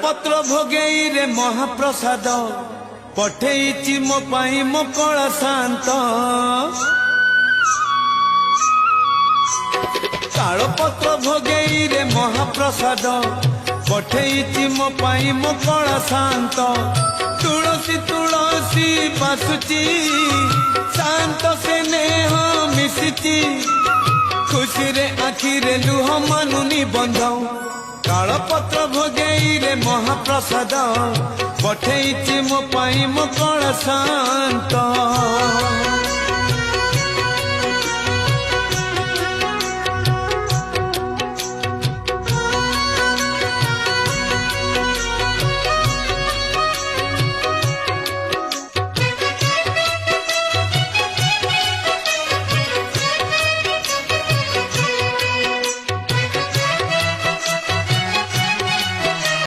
पत्र भोगेई रे महाप्रसाद पठेइची मो पाई मो कला शांत पत्र भोगेई रे महाप्रसाद पठेइची मो पाई मो कला शांत तुलसी तुलसी बासुची शांत से नेह मिशिची खुशी रे आखि रे लुह मानुनी बंधौ पत्र भोगेई रे महाप्रसाद पठेइची मो पाई मो कला शांत।